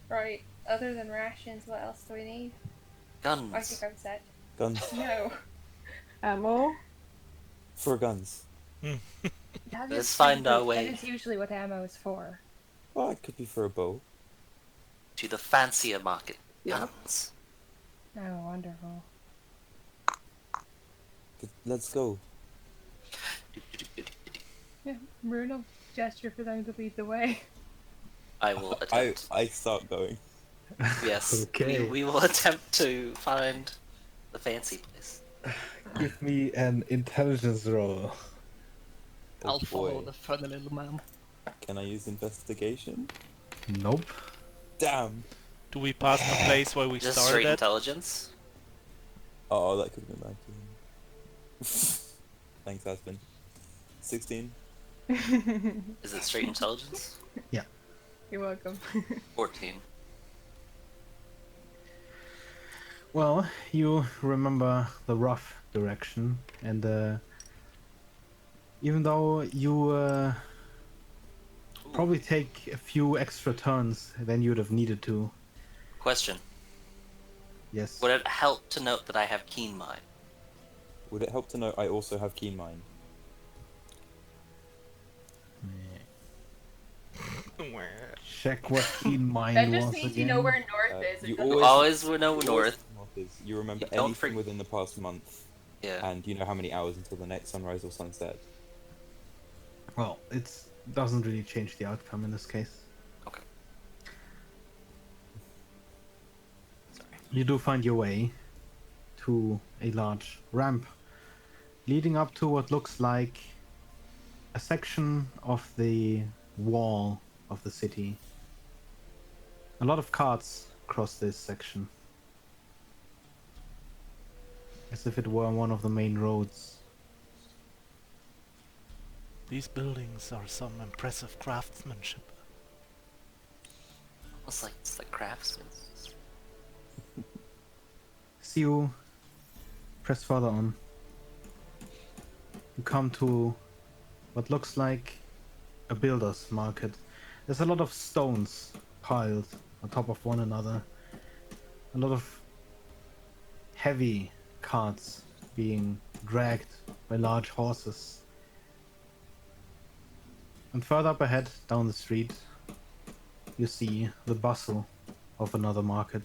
Right. Other than rations, what else do we need? Guns. I think I'm set. Guns. No. Ammo? For guns. Let's find our That way is usually what ammo is for. Well, it could be for a bow. to the fancier market. Yeah. Guns. Oh, wonderful. Let's go. Yeah, Rune will gesture for them to lead the way. I will attempt. I start going. Yes. Okay. We will attempt to find the fancy place. Give me an intelligence roll. Oh, I'll follow boy. the funny little man. Can I use investigation? Nope. Damn. Do we pass the place where we Just started straight at? intelligence. Oh, that could have been bad. Thanks, husband. 16. Is it straight intelligence? You're welcome. 14. Well, you remember the rough direction, and even though you probably take a few extra turns than you'd have needed to. Question. Yes. Would it help to note that I have keen mind? Would it help to know I also have keen mind? Check what keen mind That just was means again. you know where north is. You It doesn't- Always will know north. You remember You don't anything within the past month, Yeah. and you know how many hours until the next sunrise or sunset. Well, it doesn't really change the outcome in this case. Okay. Sorry. You do find your way to a large ramp leading up to what looks like a section of the wall of the city. A lot of carts cross this section, as if it were one of the main roads. These buildings are some impressive craftsmanship. Almost like it's like craftsmen. As you press further on, you come to what looks like a builder's market. There's a lot of stones piled on top of one another. A lot of heavy carts being dragged by large horses. And further up ahead, down the street, you see the bustle of another market.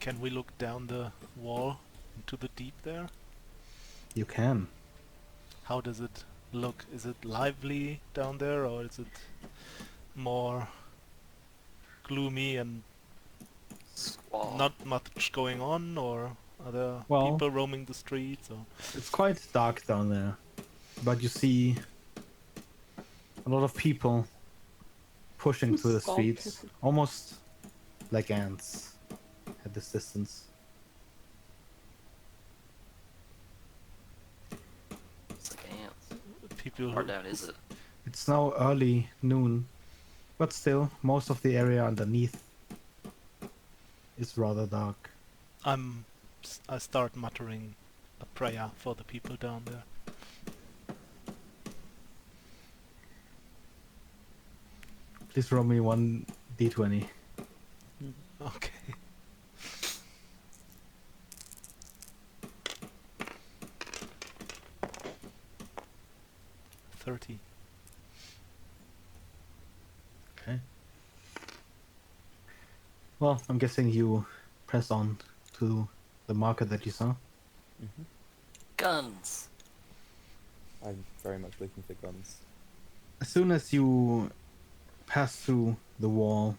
Can we look down the wall into the deep there? You can. How does it look? Is it lively down there, or is it more gloomy and Squall. not much going on, or are there Well- people roaming the streets? Or It's quite dark down there, but you see a lot of people pushing through the streets, almost like ants at this distance. It's like ants. people How far down is it? It's now early noon, but still, most of the area underneath is rather dark. I start muttering a prayer for the people down there. Please roll me one d20. Okay. $30. Okay. Well, I'm guessing you press on to the market that you saw. Guns. I'm very much looking for guns. As soon as you pass through the wall,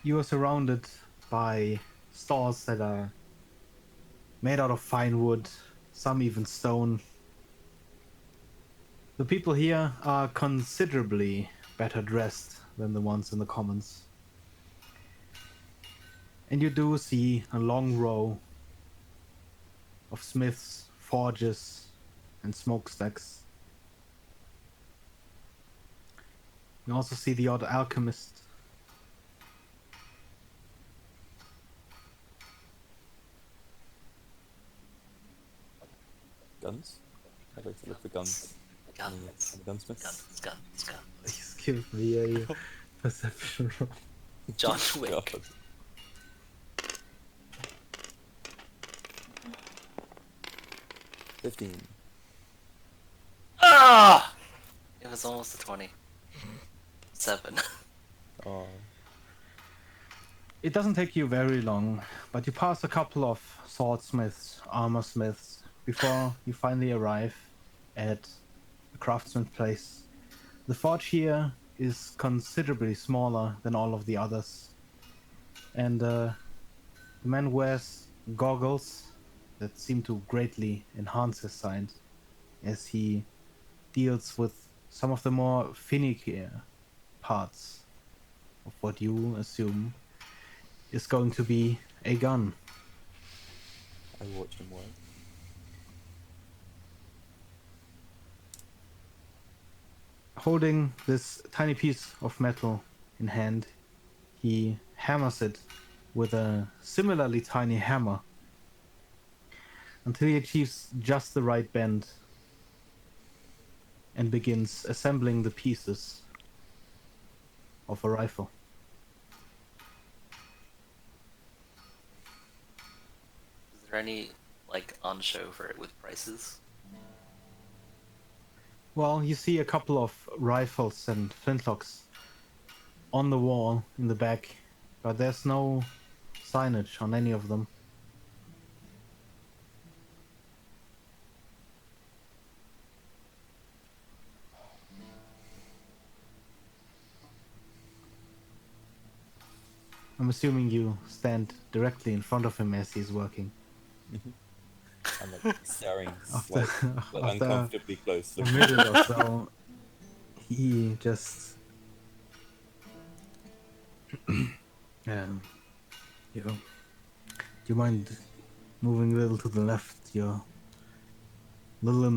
you are surrounded by stores that are made out of fine wood, some even stone. The people here are considerably better dressed than the ones in the commons. And you do see a long row of smiths, forges, and smokestacks. You also see the odd alchemist. Guns? I'd like to look for guns. Guns. Any gunsmiths? Guns. Please give me a perception roll. John Wick. God. $15. Ah! It was almost a 20. 7. Oh, It doesn't take you very long, but you pass a couple of swordsmiths, armorsmiths, before you finally arrive at the craftsman's place. The forge here is considerably smaller than all of the others, and the man wears goggles that seem to greatly enhance his sight as he deals with some of the more finicky parts of what you assume is going to be a gun. I watch him work. Holding this tiny piece of metal in hand, he hammers it with a similarly tiny hammer until he achieves just the right bend and begins assembling the pieces of a rifle. Is there any, like, on show for it with prices? Well, you see a couple of rifles and flintlocks on the wall in the back, but there's no signage on any of them. I'm assuming you stand directly in front of him as he's working. I'm like staring After- like after uncomfortably close. A minute or so, he just you know, do you mind moving a little to the left? You're a little in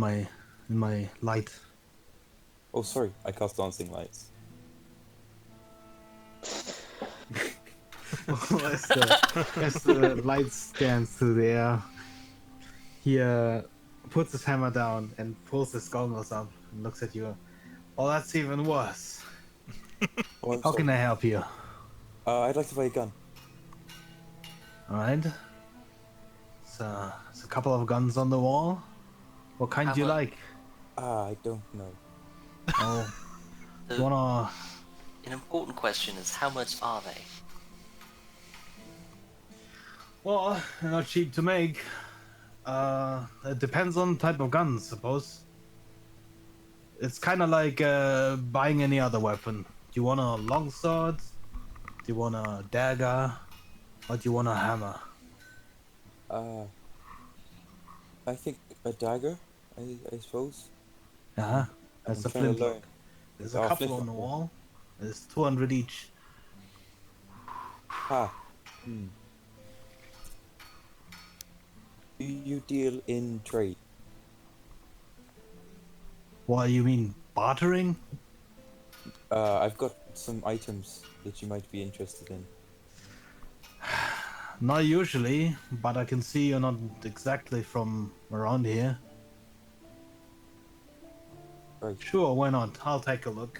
my light. Oh, sorry, I cast dancing lights. as the lights dance through the air, he puts his hammer down and pulls his goggles up and looks at you. Oh, that's even worse. Oh, I'm How can I help you? I'd like to buy a gun. Alright. So, there's a couple of guns on the wall. What kind How do you mu- like? I don't know. Oh, The- you wanna... An important question is, how much are they? Well, they're not cheap to make. It depends on the type of gun, I suppose. It's kind of like buying any other weapon. Do you want a longsword? Do you want a dagger? Or do you want a hammer? I think a dagger, I suppose. Uh-huh. That's a I'm trying to flintlock. learn. There's a Oh, couple on the flintlock, yeah. wall. There's 200 each. Ha. Do you deal in trade? What do you mean, bartering? I've got some items that you might be interested in. Not usually, but I can see you're not exactly from around here. Right. Sure, why not? I'll take a look.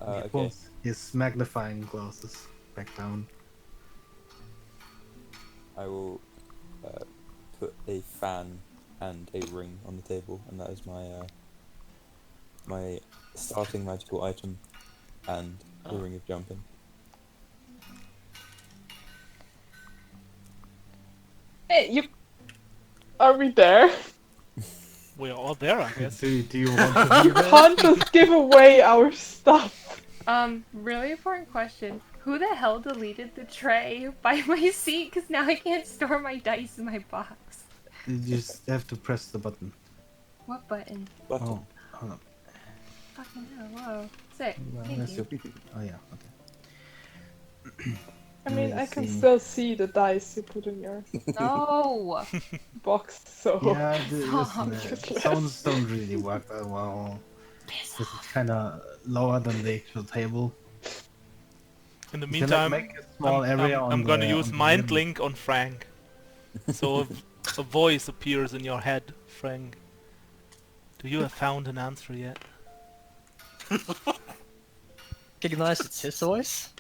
He Okay. pulls his magnifying glasses back down. I will put a fan and a ring on the table, and that is my my starting magical item, and the ring of jumping. Hey, you. Are we there? We are all there, I guess. Do you want to be You there? can't just give away our stuff. Really important question. Who the hell deleted the tray by my seat? Because now I can't store my dice in my box. You just have to press the button. What button? Button. Oh, hold on. Fucking hell, whoa. Sick. Well, Thank that's you. your... Oh yeah, okay. I mean, Let me I can see. still see the dice you put in your No! box, so. Yeah, Stop. listen, sounds don't really work that well. Piss This off. is kind of lower than the actual table. In the You can, like, meantime, make a small area on I'm gonna the- use on the Mind rim. Link on Frank. So a voice appears in your head, Frank. Do you have found an answer yet? Recognize it's his voice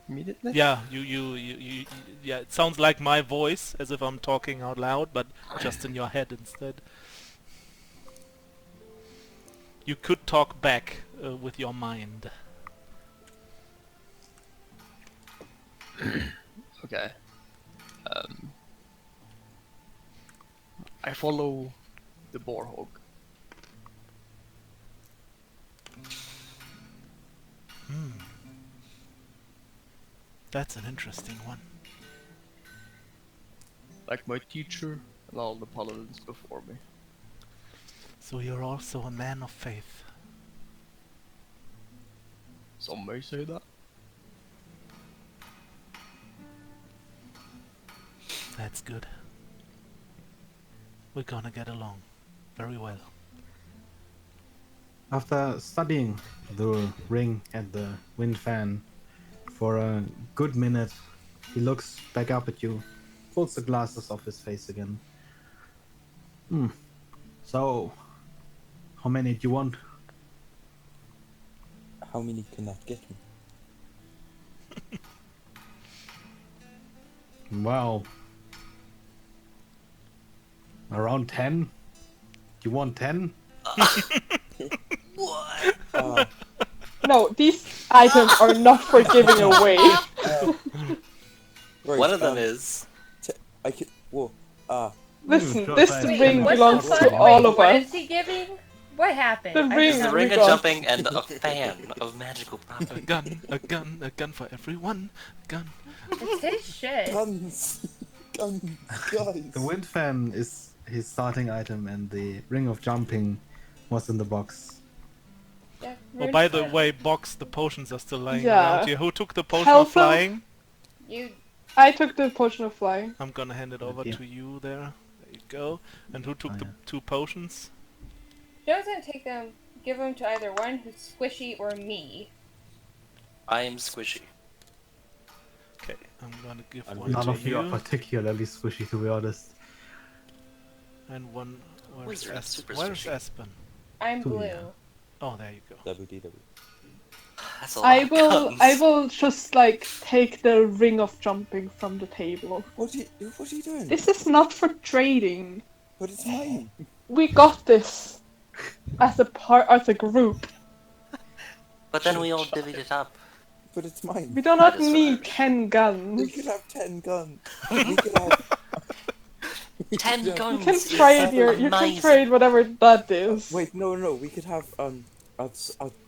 immediately. Yeah, yeah, it sounds like my voice, as if I'm talking out loud, but just in your head instead. You could talk back with your mind. Okay. I follow the boar hog. That's an interesting one. Like my teacher and all the paladins before me. So you're also a man of faith. Some may say that. That's good. We're gonna get along very well. After studying the ring and the wind fan for a good minute, he looks back up at you, pulls the glasses off his face again. So, how many do you want? How many can that get me? Well, around 10? You want 10? What? No, these items are not for giving away. Right, One of them is. I could. Whoa. Listen, sure, this fine. ring What the belongs fuck? to all Wait, of what us. is he giving? What happened? The I ring. It's the don't ring know. of got- jumping and a fan of magical A property. gun, a gun, a gun for everyone. Gun. It's his shit. Guns! Guns! Guys! The wind fan is his starting item, and the ring of jumping was in the box. Yeah, Oh, by the Rune's way, box, the potions are still lying Yeah. around here. Who took the potion Help of him. flying? You. I took the potion of flying. I'm gonna hand it over Yeah. to you there. There you go. And who took Oh, the yeah. 2 potions? Joe's gonna take them, give them to either one who's squishy or me. I am squishy. Okay, I'm gonna give And one None to of you are you. particularly squishy, to be honest. And one. Where's Wizard, super Where's squishy. Aspen? I'm Two, blue. yeah. Oh, there you go. WDW. That's a lot I of will. guns. I will just like take the ring of jumping from the table. What are you doing? This is not for trading. But it's mine! We got this as a group. But then we all divvied it up. But it's mine! We do not That is need fair. 10 We guns. could have 10 guns! We could have... 10 Yeah. guns You can is trade you can amazing. trade whatever that is. Wait, no, we could have,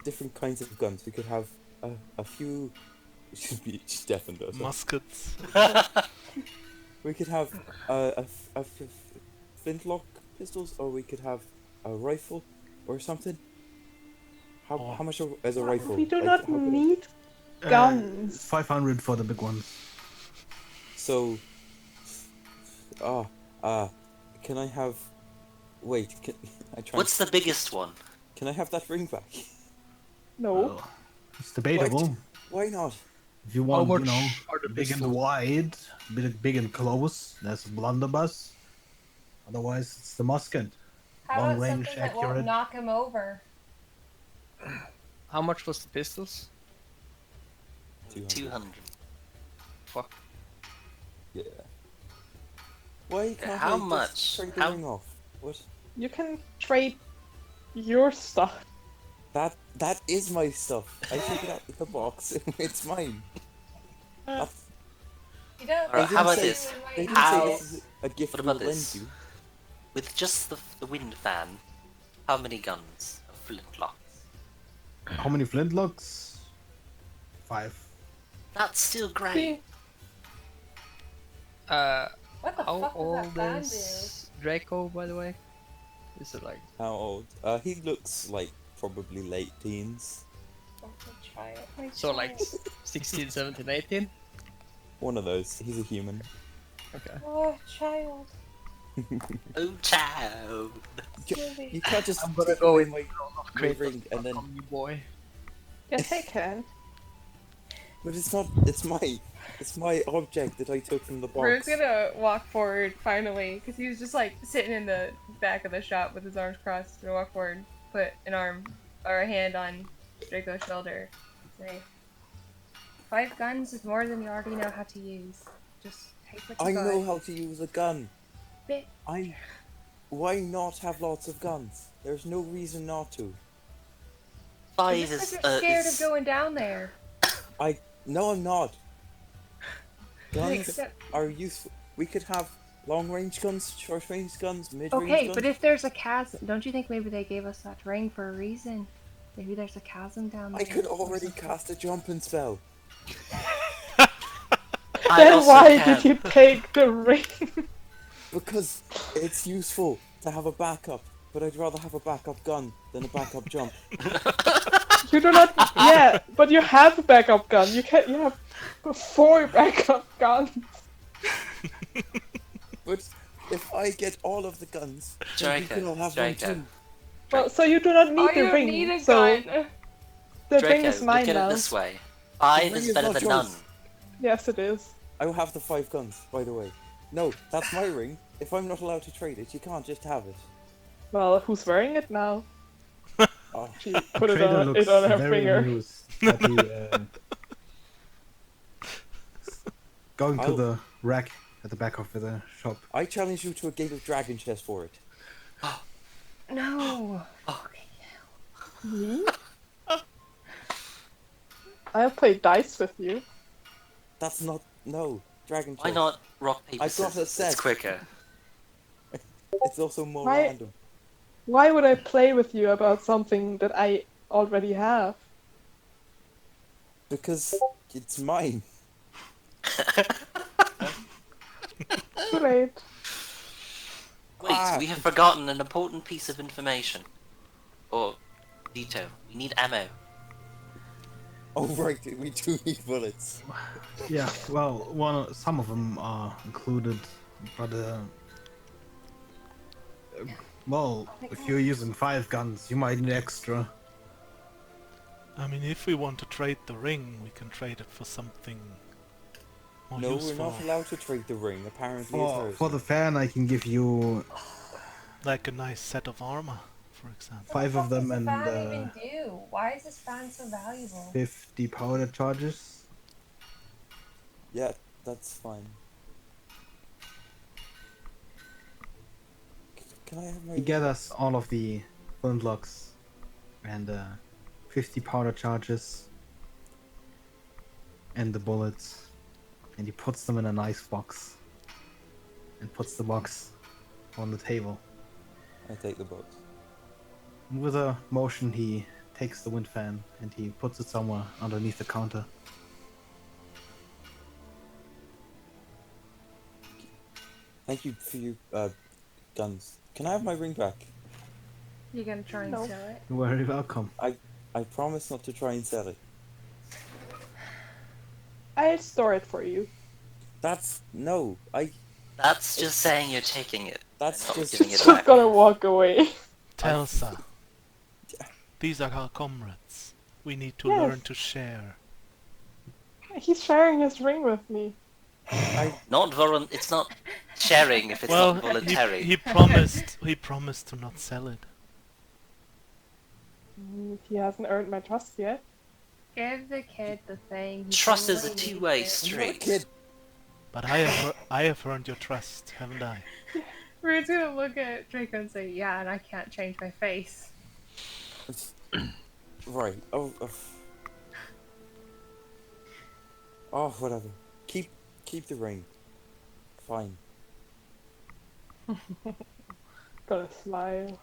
different kinds of guns. We could have, a few... It should be definite. Muskets. We could have, flintlock pistols, or we could have a rifle, or something. Oh. How much is a rifle? We do Like, not how could I- need guns. 500 for the big ones. So, can I have? Wait, I try. What's the biggest one? Can I have that ring back? No. Well, it's debatable. Why not? If you How want, much you know, are the big and pistols? wide, big and close, that's a blunderbuss. Otherwise, it's the musket. How Long about range, something that accurate. won't knock him over? How much was the pistols? 200. Fuck. Yeah. Why can't How I just much? trade the How- ring off? What? You can trade your stuff. That is my stuff. I took it out of the box. It's mine. You don't. Alright, how about say- this? They didn't How- say this is a gift What we'll about lend this? you. With just the wind fan, how many guns of flintlocks? How many flintlocks? 5. That's still great. See, What the How fuck does old that fan do? is Draco, by the way? Is it like How old? He looks like probably late teens. Oh, my child, my so like child. 16, 17, 18? One of those. He's a human. Okay. Oh, child. Oh, child. You can't just I'm gonna take go away in my Great ring and then from you, boy. yes, I can. But it's not. It's my object that I took from the Rude's box. gonna walk forward finally, because he was just like sitting in the back of the shop with his arms crossed. He's gonna walk forward, put an arm or a hand on Draco's shoulder, say, 5 guns is more than you already know how to use. Just take what you I got. know how to use a gun. Bit. Why not have lots of guns? There's no reason not to. 5 Just is because you're scared of is going down there. No, I'm not. Guns Except- are useful. We could have long-range guns, short-range guns, mid-range Okay, guns. but if there's a chasm, don't you think maybe they gave us that ring for a reason? Maybe there's a chasm down there. I could or already something. cast a jumping spell. I Then also why can. did you take the ring? Because it's useful to have a backup, but I'd rather have a backup gun than a backup jump. You do not. Yeah, but you have a backup gun. You have 4 backup guns. But if I get all of the guns, then you can all Draco, have one Draco. too. Well, so you do not need Oh, the you ring. need a so gun. the Draco, ring is mine look at now. it this way. 5 ring is is better not than none. yours. Yes, it is. I will have the 5 guns, by the way. No, that's my ring. If I'm not allowed to trade it, you can't just have it. Well, who's wearing it now? Oh, She put it Trader on, looks it on her very finger. amused that he, going to I'll- the rack at the back of the shop. I challenge you to a game of Dragon Chess for it. No. Me? I'll play dice with you. That's not... No. Dragon Chess. Why not rock, paper, I got a scissors? set. It's quicker. It's also more Why- random. Why would I play with you about something that I already have? Because it's mine. Too late. Wait, Ah. we have forgotten an important piece of information. Or detail. We need ammo. Oh right, we do need bullets. Yeah, well, some of them are included, but well, if you're using 5 guns, you might need extra. I mean, if we want to trade the ring, we can trade it for something more No, useful. we're not allowed to trade the ring. Apparently it's For hers. the fan, I can give you Like a nice set of armor, for example. 5 of them and What does the fan even do? Why is this fan so valuable? 50 powder charges. Yeah, that's fine. Can I have my... He gathers all of the flintlocks and 50 powder charges and the bullets, and he puts them in a nice box and puts the box on the table. I take the box. And with a motion, he takes the wind fan and he puts it somewhere underneath the counter. Thank you for your guns. Can I have my ring back? You gonna try and No. sell it? You're very welcome. I promise not to try and sell it. I'll store it for you. That's... No, That's just saying you're taking it. That's Not just... giving it Just back. gonna walk away. Telsa, these are our comrades. We need to Yes. learn to share. He's sharing his ring with me. It's not sharing if it's well, not voluntary. he promised. He promised to not sell it. He hasn't earned my trust yet. Give the kid the thing. he Trust is a totally two-way needs it. I'm not a street. kid. But I have earned your trust, haven't I? Rude's gonna look at Draco and say, "Yeah, and I can't change my face." Right. Oh, whatever. Keep the ring. Fine. Gonna smile.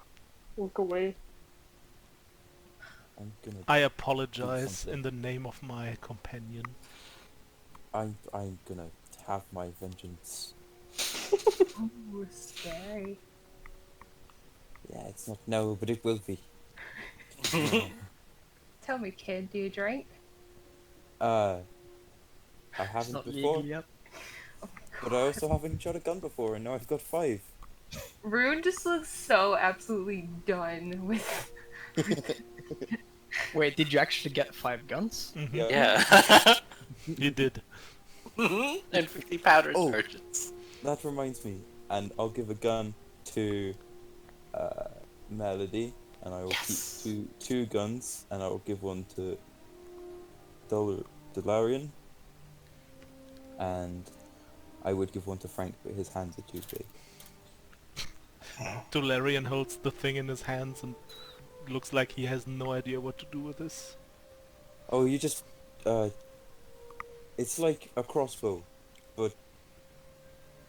Walk away. I'm gonna... I apologize something. in the name of my companion. I'm gonna have my vengeance. Ooh, scary. Yeah, it's not no, but it will be. Tell me, kid, do you drink? I haven't before, yet. but I also haven't shot a gun before, and now I've got 5. Rune just looks so absolutely done with. Wait, did you actually get 5 guns? Mhm. Yeah. Yeah. You did. And 50 powder Oh. charges. That reminds me, and I'll give a gun to Melody, and I will Yes. keep two guns, and I will give one to Delarian, and I would give one to Frank, but his hands are too big. Dolarian holds the thing in his hands and looks like he has no idea what to do with this. Oh, you just it's like a crossbow, but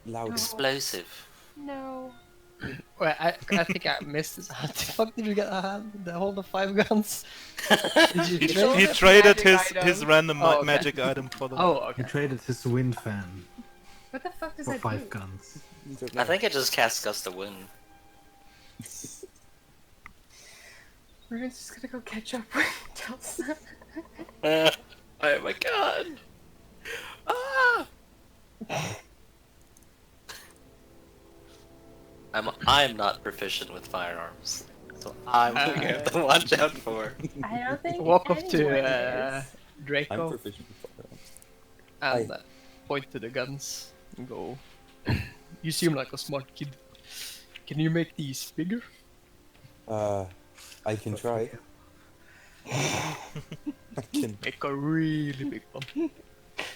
louder. Explosive. No. Wait, I think I missed this. How the fuck did you get the hold of 5 guns? Did you He, trade he it? traded Magic his item. random Oh, okay. magic item for the. Oh, He okay. traded his wind fan What the fuck does for that 5 do? guns. You don't I know. think it just casts Gust of Wind. We're just gonna go catch up with Telsa. Oh my god! Ah! I'm not proficient with firearms, so I'm going to have to watch out for. I don't think Walk up anyone to is. I'm Draco proficient with firearms. and point to the guns and go. You seem like a smart kid. Can you make these bigger? I can try. I can Make a really big one.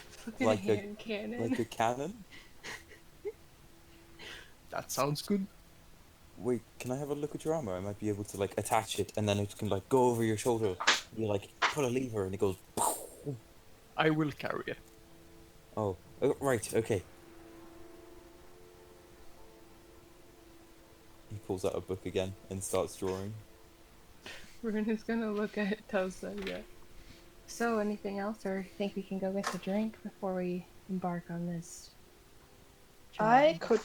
Fucking Like a- hand cannon. like a cannon. That sounds good. Wait, can I have a look at your armor? I might be able to like attach it, and then it can like go over your shoulder. You like pull a lever, and it goes. I will carry it. Oh, right, okay. He pulls out a book again and starts drawing. We're just gonna look at Telsa again. So, anything else, or think we can go get a drink before we embark on this? I journey? could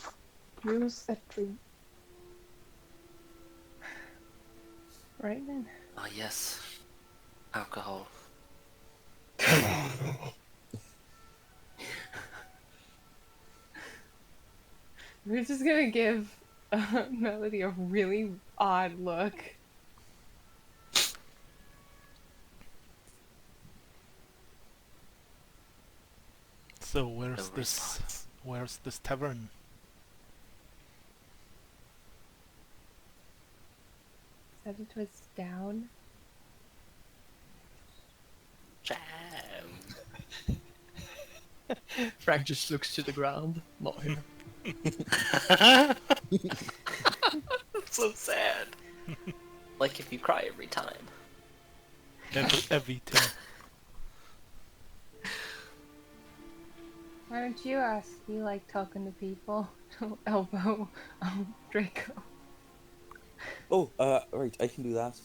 use a drink. Right then. Oh yes, alcohol. We're just gonna give Melody a really odd look. So No this? response. Where's this tavern? Said it was down. Jam. Frank just looks to the ground, not him. So sad. Like if you cry every time. Every time. Why don't you ask? You like talking to people. Elbow Draco. Oh, right, I can do that.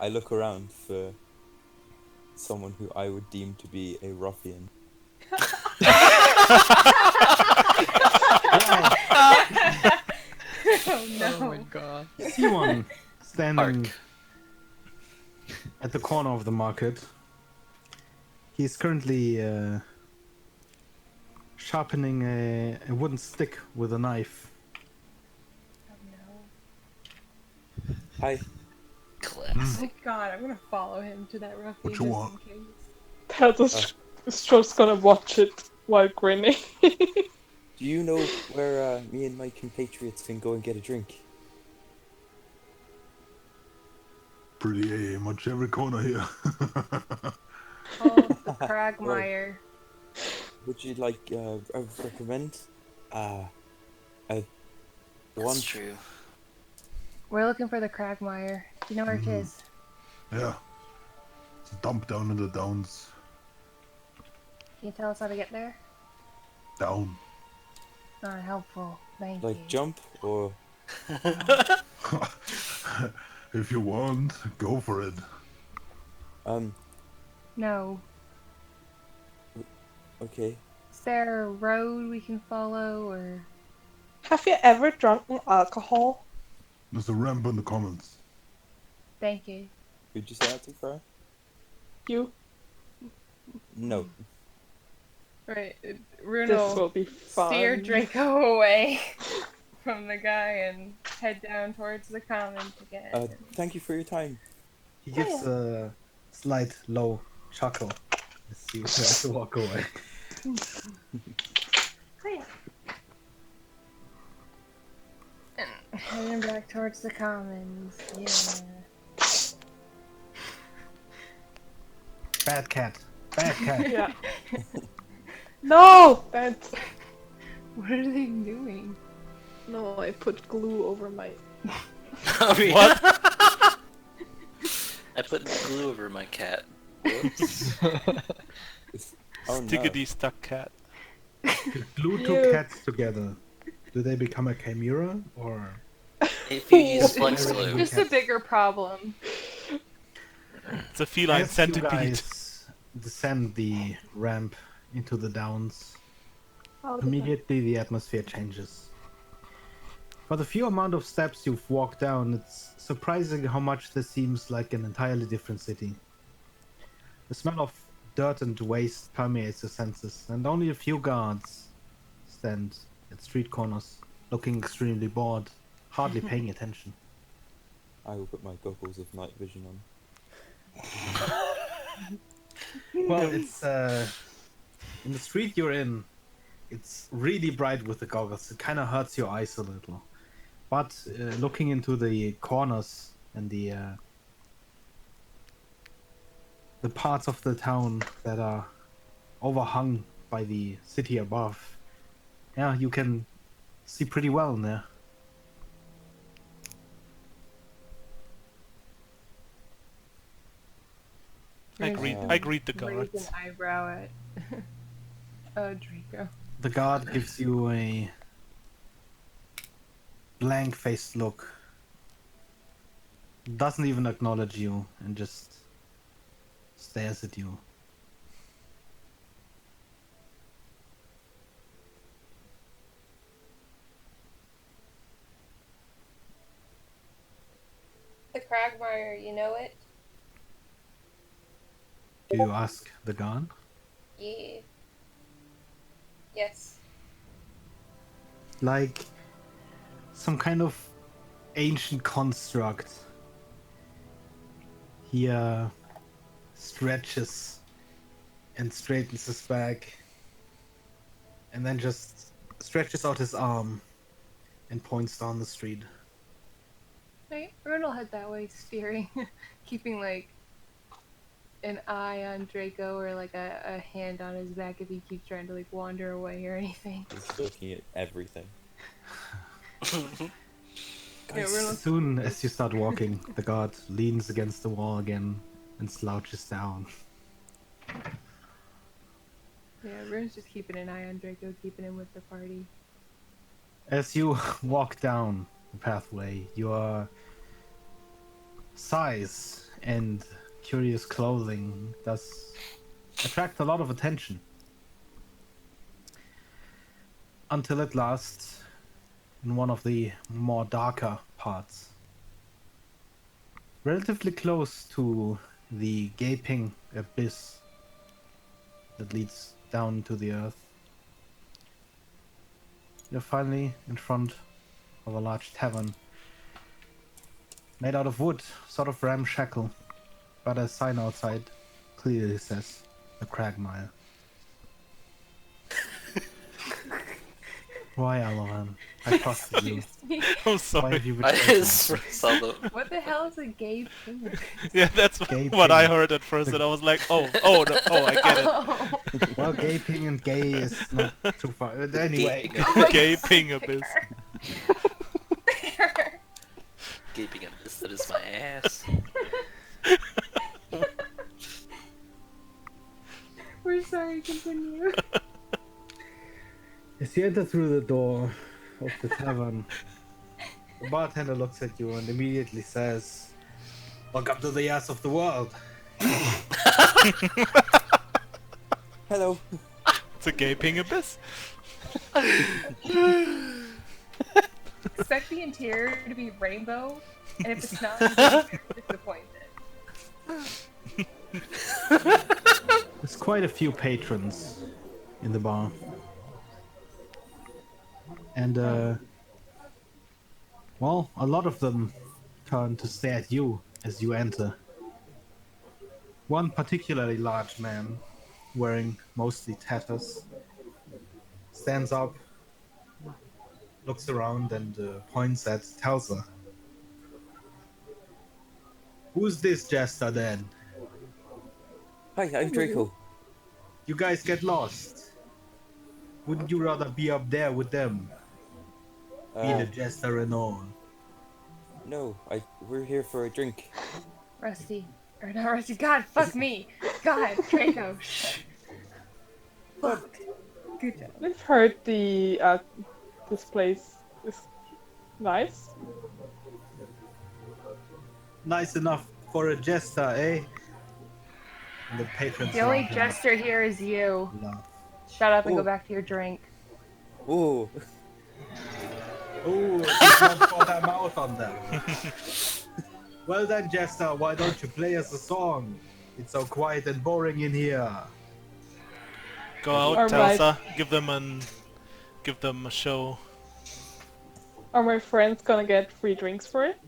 I look around for someone who I would deem to be a ruffian. Oh no. Oh my god. See one standing Arc. at the corner of the market. He's currently sharpening a wooden stick with a knife. Oh no. Hi. Classic. Oh god, I'm gonna follow him to that ruffian What you just want? in case. Telsa's just gonna watch it while grinning. Do you know where me and my compatriots can go and get a drink? Pretty much every corner here. Oh, the Cragmire. Would you like I would recommend one? That's true. We're looking for the Cragmire. Do you know where it is? Yeah. It's a dump down in the downs. Can you tell us how to get there? Down. Not helpful. Thank Like you. jump or If you want, go for it. No. okay. Is there a road we can follow, or... Have you ever drunken alcohol? There's a ramp in the comments. Thank you. Would you say that to Fry? You? No. Right, This Runo will be fun. steer Draco away from the guy and head down towards the commons again. Thank you for your time. He gives a slight low chuckle as you try to walk away. And heading back towards the commons. Yeah. Bad cat. Bad cat. Yeah. No! That. What are they doing? No, I put glue over my. Oh, yeah. What? I put glue over my cat. Whoops. Oh no. Stickety stuck cat. Glue two Ew. cats together. Do they become a chimera or? If you use flex Very glue. good. Just a bigger problem. It's a feline As you centipede. guys descend the ramp into the downs, Oh, immediately the atmosphere changes. For the few amount of steps you've walked down, it's surprising how much this seems like an entirely different city. The smell of dirt and waste permeates your senses, and only a few guards stand at street corners, looking extremely bored, hardly paying attention. I will put my goggles of night vision on. Well, it's in the street you're in. It's really bright with the goggles. It kind of hurts your eyes a little. But looking into the corners and the parts of the town that are overhung by the city above, yeah, you can see pretty well in there. I greet the Raise guards. an eyebrow at Draco. The guard gives you a blank-faced look. Doesn't even acknowledge you and just stares at you. The Cragmire, you know it? Do you ask the guard? Yeah. Yes. Like some kind of ancient construct. He stretches and straightens his back and then just stretches out his arm and points down the street. Right, Rune will head that way, steering, keeping like an eye on Draco or like a hand on his back if he keeps trying to like wander away or anything. He's looking at everything. Yeah, Rune As soon as you start walking, the guard leans against the wall again and slouches down. Yeah, Rune's just keeping an eye on Draco, keeping him with the party. As you walk down the pathway, your size and curious clothing does attract a lot of attention. Until at last, in one of the more darker parts, relatively close to the gaping abyss that leads down to the earth, you're finally in front of a large tavern made out of wood, sort of ramshackle, but a sign outside clearly says the Cragmire. Why, Alavan? I trusted you. Excuse me. I'm Why sorry. have you I betrayed me? saw the. What the hell is a gay pig? Yeah, that's Gaping. what I heard at first, and I was like, oh, no, I get it. Oh. Well, gaping and gay is not too far. Anyway, Gaping abyss. Gaping at this, that is my ass. We're sorry, continue. as you enter through the door of the tavern, the bartender looks at you and immediately says, "Welcome to the ass of the world." Hello. It's a gaping abyss. Expect the interior to be rainbow, and if it's not, you're disappointed. There's quite a few patrons in the bar. And, well, a lot of them turn to stare at you as you enter. One particularly large man, wearing mostly tatters, stands up, looks around, and points at Telsa. Who's this jester then? Hi, I'm Draco. You guys get lost. Wouldn't you rather be up there with them? Be the jester and all. No, we're here for a drink. Rusty. Or not Rusty. God, fuck me. God, Draco. Shh. Fuck. Good job. I've heard this place is nice. Nice enough for a jester, eh? And the patrons The only around him jester here is you. laugh. Shut up and go Ooh. back to your drink. Ooh. Oh, just won't pour their mouth on them. Well then, jester, why don't you play us a song? It's so quiet and boring in here. Go out, Alright. Telsa. Give them a show. Are my friends gonna get free drinks for it?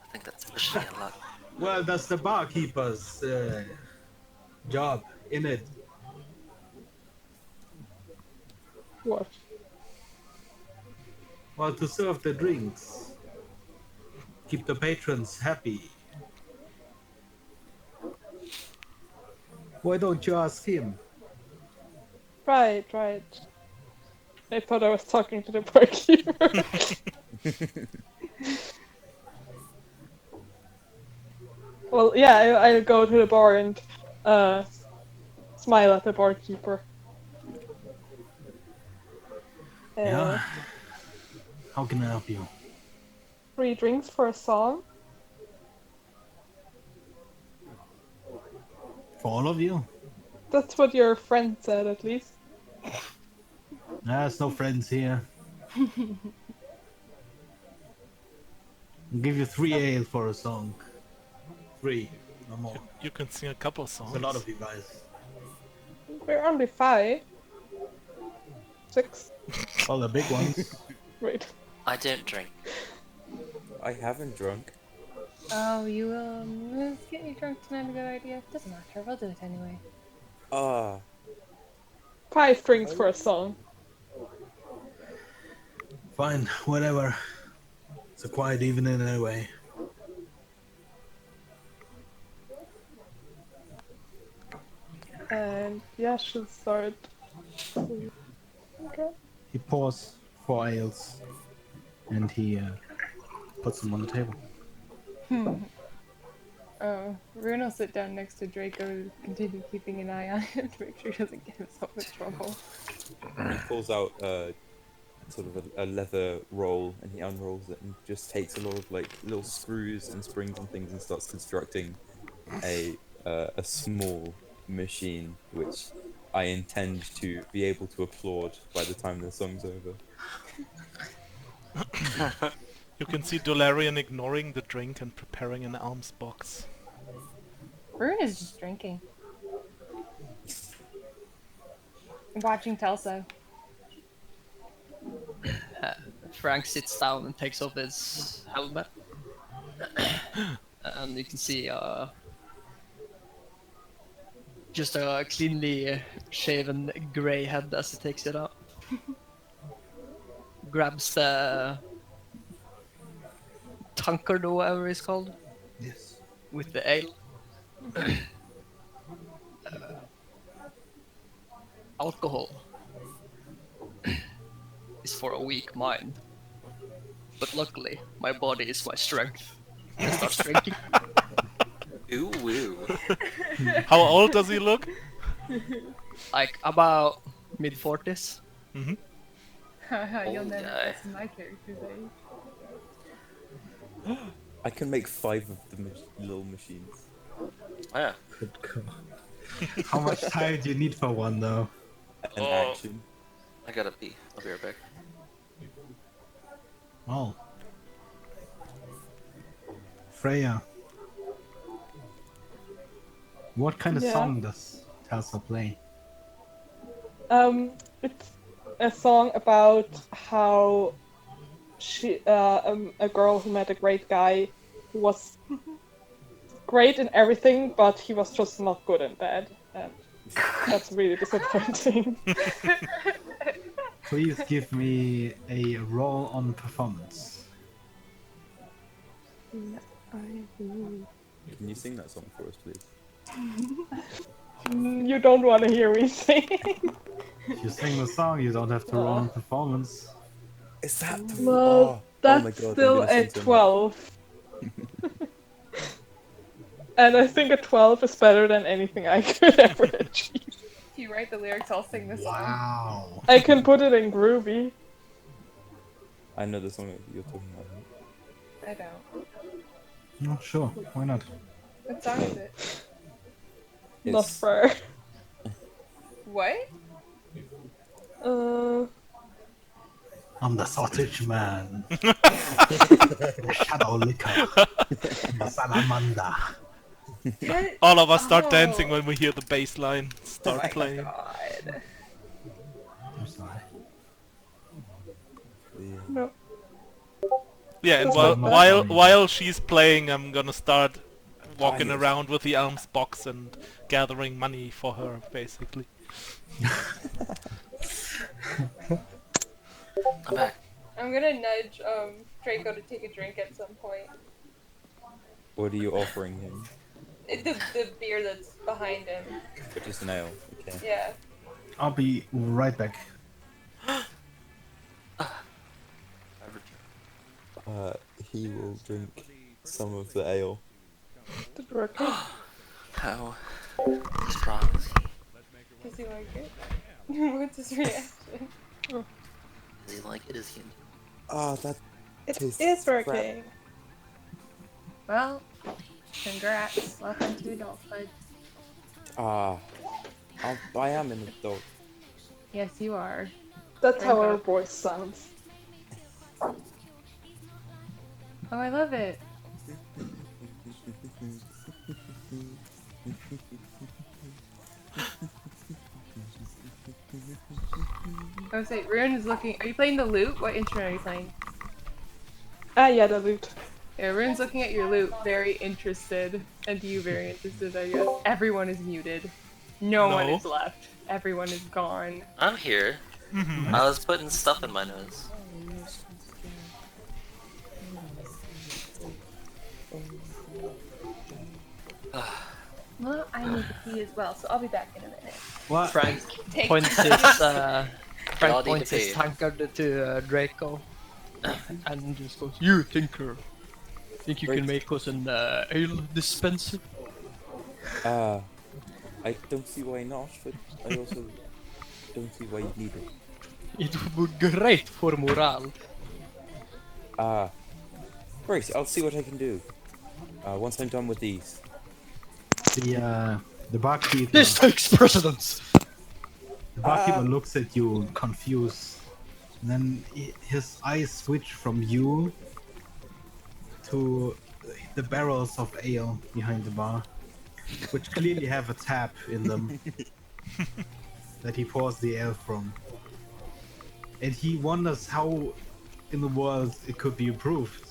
I think that's pushing it a lot. Well, that's the barkeeper's job, innit? What? Well, to serve the drinks. Keep the patrons happy. Why don't you ask him? Right. I thought I was talking to the barkeeper. Well, yeah, I'll go to the bar and smile at the barkeeper. Yeah. How can I help you? Free drinks for a song? For all of you? That's what your friend said, at least. There's no friends here. I'll give you 3 ale for a song. 3, no more. You can sing a couple songs. It's a lot of you guys. We're only 5. 6. All the big ones. Wait. I don't drink. I haven't drunk. Oh, you let's get you drunk tonight. A good idea. Doesn't matter. We'll do it anyway. Ah. 5 drinks for a song. Fine, whatever. It's a quiet evening anyway. And yeah, she'll start. Okay. He pours 4 ales and he puts them on the table. Rune will sit down next to Draco to continue keeping an eye on him to make sure he doesn't get himself in trouble. He pulls out sort of a leather roll and he unrolls it and just takes a lot of like little screws and springs and things and starts constructing a small machine which I intend to be able to applaud by the time the song's over. You can see Dolarian ignoring the drink and preparing an alms box. Rune is just drinking. And watching Telso. Frank sits down and takes off his helmet. And you can see just a cleanly shaven grey head as he takes it out. Grabs the tankard or whatever it's called. Yes. With the ale. Alcohol is for a weak mind. But luckily, my body is my strength. I start drinking. Ooh, woo. How old does he look? Like about mid-40s. Mm-hmm. You'll Old never guy. guess my character's age. I can make 5 of the little machines. Oh, yeah. Good God. How much time do you need for one though? An Oh. action. I gotta pee. I'll be right back. Oh. Freya. What kind of Yeah. song does Telsa play? It's a song about how she, a girl who met a great guy who was great in everything, but he was just not good in bed. And that's really disappointing. Please give me a roll on performance. Can you sing that song for us, please? You don't want to hear me sing. If you sing the song, you don't have to roll on performance. Is that? Well, that's my god! still I'm gonna a sing so much. 12. And I think a 12 is better than anything I could ever achieve. If you write the lyrics, I'll sing the song. Wow. I can put it in groovy. I know the song that you're talking about. I don't. Oh, sure. Why not? What song is it? Not It's fair. What? I'm the sausage man. The shadow licker. The salamander. What? All of us start Oh. dancing when we hear the bass line Oh start my playing. god. I'm sorry. No. Yeah, and Just while, like that. while she's playing, I'm gonna start walking yes. around with the alms box and gathering money for her, basically. I'm back. I'm gonna nudge Draco to take a drink at some point. What are you offering him? The beer that's behind him. But just an ale. Okay. Yeah. I'll be right back. He will drink some of the ale. Did it work? Does How strong is he? Does he like it? What's his reaction? Does he like it? Is he? That It tastes is crap. working. Well, congrats. Welcome to adulthood. I am an adult. Yes, you are. That's how Drink our up. voice sounds. Oh, I love it. I was saying, Rune is looking. Are you playing the lute? What instrument are you playing? Ah, yeah, the loot. Yeah, Rune's looking at your lute, very interested, and you very interested, I guess. Everyone is muted. No one No. is left. Everyone is gone. I'm here. I was putting stuff in my nose. Well, I need to pee as well, so I'll be back in a minute. What? Frank Take points his Y'all Frank need points to his pay. tankard to Draco, and just goes, "You tinker, think you can make us an ale dispenser?" I don't see why not, but I also don't see why you need it. It would be great for morale. Great, I'll see what I can do. Once I'm done with these. The barkeeper. This takes precedence. The barkeeper looks at you confused, and then his eyes switch from you to the barrels of ale behind the bar, which clearly have a tap in them that he pours the ale from. And he wonders how in the world it could be improved.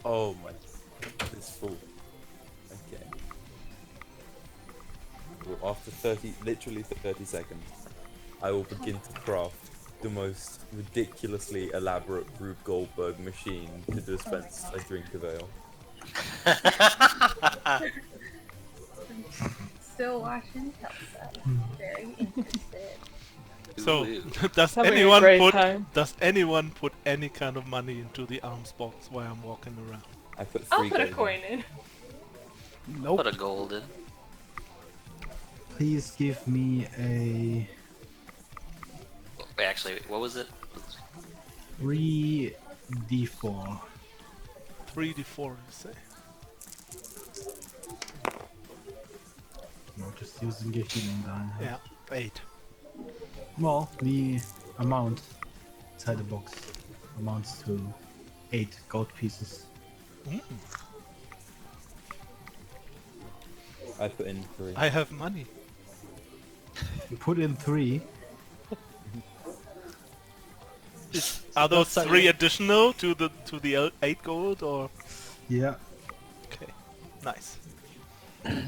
Oh my, it's full. Okay. Well, after literally 30 seconds, I will begin to craft the most ridiculously elaborate Rube Goldberg machine to dispense a drink of ale. Still watching Telsa. Very interested. So, Ooh. does Having a anyone great time. put any kind of money into the arms box while I'm walking around? I put I'll 3 put a gold coin in. Nope. Put a gold in. Please give me a Wait, actually, what was it? 3d4. 3d4, you say? No, just using a healing die. Yeah, 8. Well, the amount inside the box amounts to 8 gold pieces. I put in 3. I have money. You put in 3. Are those That's 3 additional to the 8 gold, or? Yeah. Okay, nice.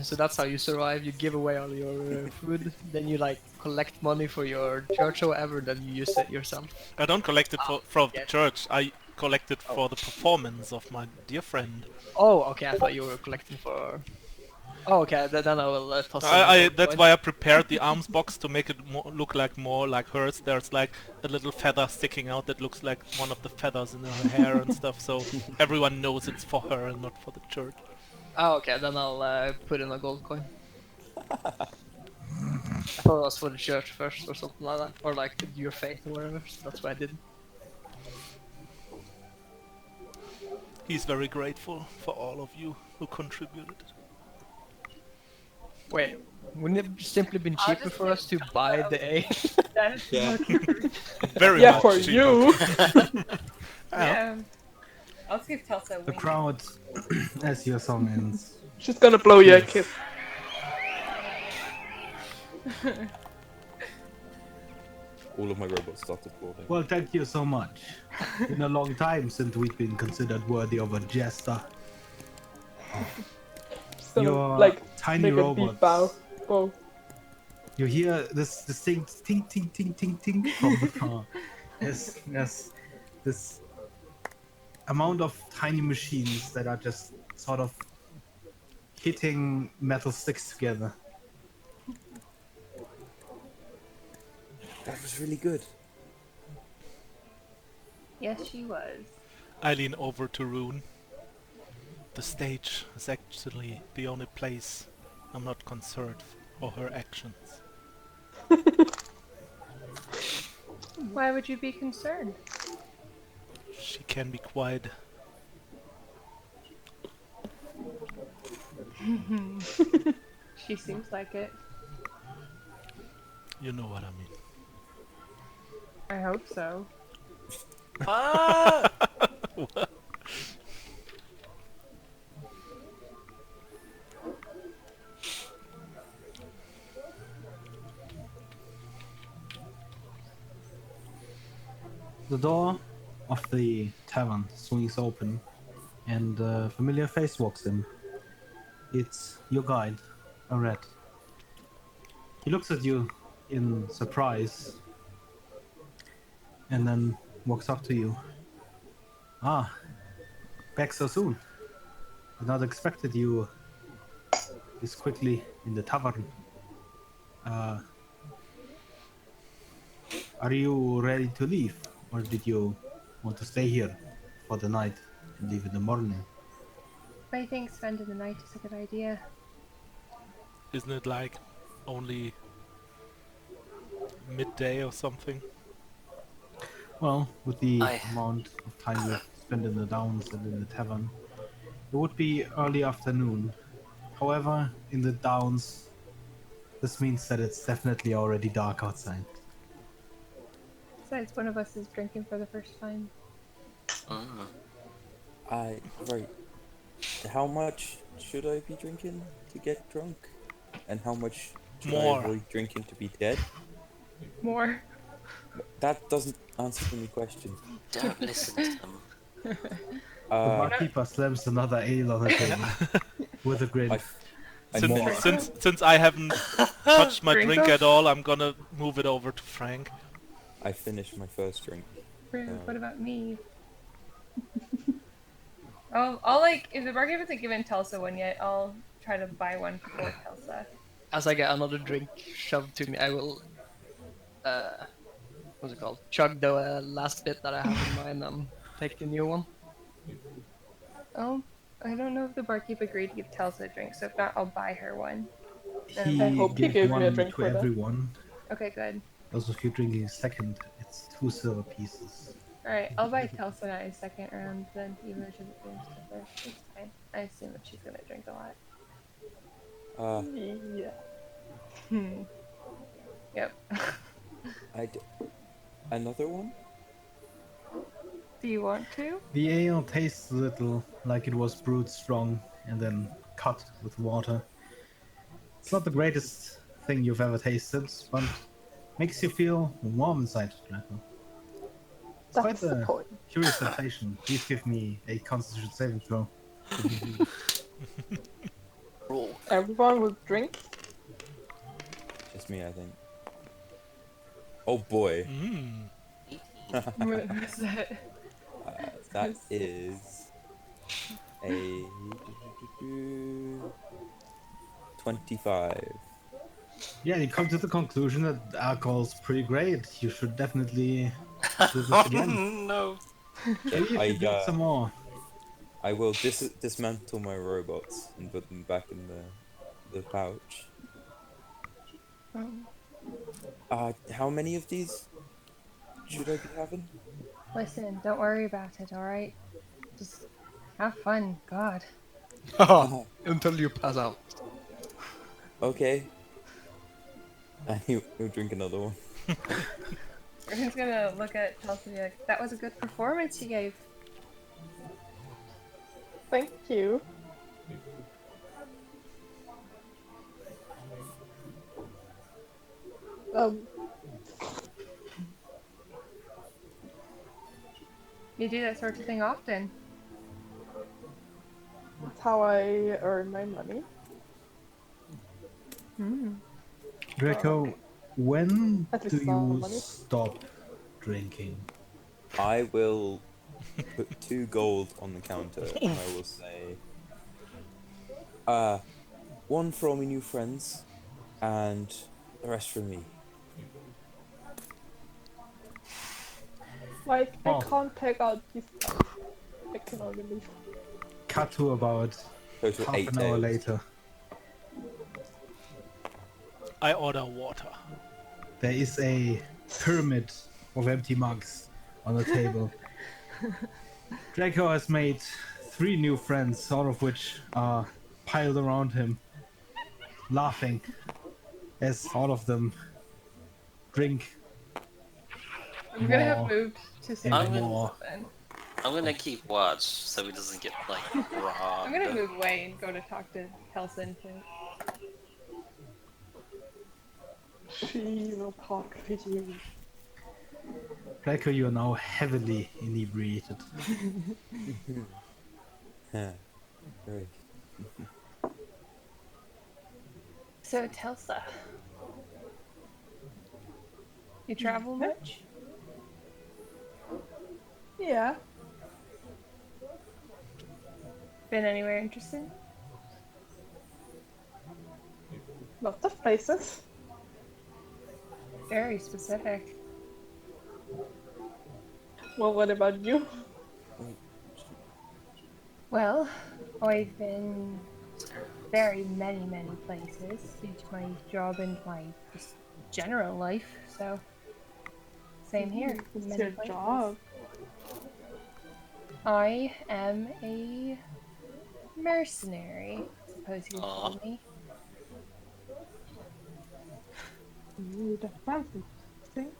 So that's how you survive. You give away all your food, then you like collect money for your church or whatever, then you use it yourself. I don't collect it from the yes. church. I collect it for the performance of my dear friend. Oh, okay. I thought you were collecting for. Oh, okay. Then I will toss in a gold That's coin. why I prepared the arms box to make it look more like hers. There's like a little feather sticking out that looks like one of the feathers in her hair and stuff, so everyone knows it's for her and not for the church. Oh, okay. Then I'll put in a gold coin. I thought it was for the church first or something like that, or like your faith or whatever. So that's what I did. He's very grateful for all of you who contributed. Wait, wouldn't it simply been I'll cheaper just for give us to Telsa buy a the A? That is Yeah. Very Yeah, much for cheaper. you. Yeah. I'll just give Telsa a The wing. crowd, as your song ends. She's gonna blow you a Yes. kiss. All of my robots started applauding. Well, thank you so much. Been a long time since we've been considered worthy of a jester. She's gonna Your like tiny make a deep bow. robots. Whoa. You hear this distinct ting ting ting ting ting from the car. Yes, this amount of tiny machines that are just sort of hitting metal sticks together. That was really good. Yes, she was. I lean over to Rune. The stage is actually the only place I'm not concerned for her actions. Why would you be concerned? She can be quite... She seems like it. You know what I mean. I hope so. Ah! The door of the tavern swings open, and a familiar face walks in. It's your guide, a rat. He looks at you in surprise, and then walks up to you. Ah, back so soon. Did not expected you this quickly in the tavern. Are you ready to leave, or did you want to stay here for the night and leave in the morning? I think spending the night is a good idea. Isn't it like only midday or something? Well, with the I- amount of time you spend in the downs and in the tavern, it would be early afternoon. However, in the downs, this means that it's definitely already dark outside. Besides, one of us is drinking for the first time. Mm. Right. How much should I be drinking to get drunk? And how much should More. I avoid drinking to be dead? More. That doesn't answer any question. Don't listen to them. The Uh, barkeeper slams another ale on the table with a grin. I finished. Since I haven't touched my Drink drink up? at all, I'm gonna move it over to Frank. I finished my first drink. Rude, what about me? I'll like, if the barkeep hasn't given Telsa one yet, I'll try to buy one for Telsa. As I get another drink shoved to me, I will. What's it called? Chug the last bit that I have in mind and take the new one. Oh, I don't know if the barkeep agreed to give Telsa a drink, so if not, I'll buy her one. He I hope he gave gave me a one drink to for that. everyone. Okay, good. Those of you drinking second, it's 2 silver pieces. Alright, I'll buy Telsa in a second round then, even though she doesn't drink stuff first. It's fine. I assume that she's gonna drink a lot. Yeah. Hmm. Yep. Another one? Do you want to? The ale tastes a little like it was brewed strong and then cut with water. It's not the greatest thing you've ever tasted, but makes you feel warm inside, Draco. It's That's quite the a point. curious sensation. Please give me a constitution saving throw. Roll. Everyone will drink. Just me, I think. Oh boy. Mm. 18. What was that? That is a 25. Yeah, you come to the conclusion that alcohol's pretty great. You should definitely do this Oh again. no. Maybe you should drink some more. I will dismantle my robots and put them back in the pouch. How many of these should I be having? Listen, don't worry about it, alright? Just have fun, God. Ah, Until you pass out. okay. And he'll drink another one. Everyone's gonna look at Chelsea and be like, that was a good performance you gave. Thank you. Um, You do that sort of thing often. that's how I earn my money. Hmm. Draco, when At do least some you money. stop drinking? I will put 2 gold on the counter and I will say, one for all my new friends and the rest for me. Like, I Oh. can't take out this stuff. I can only leave. Cut to about Total half 8 an hour tails. later. I order water. There is a pyramid of empty mugs on the table. Draco has made 3 new friends, all of which are piled around him, laughing as all of them drink I'm gonna have more moved to sit and I'm gonna- more. then. I'm gonna keep watch so he doesn't get like robbed. I'm gonna move away and go to talk to Kelson too. She will talk to you. Draco, you are now heavily inebriated. Great. So Telsa, you travel much? Yeah. Been anywhere interesting? Lots of places. Very specific. Well, what about you? Well, I've been very many places due to my job and my just general life, so same here. What's many your places. job? I am a mercenary, I suppose you would call Aw. me. Ooh, that sounds interesting.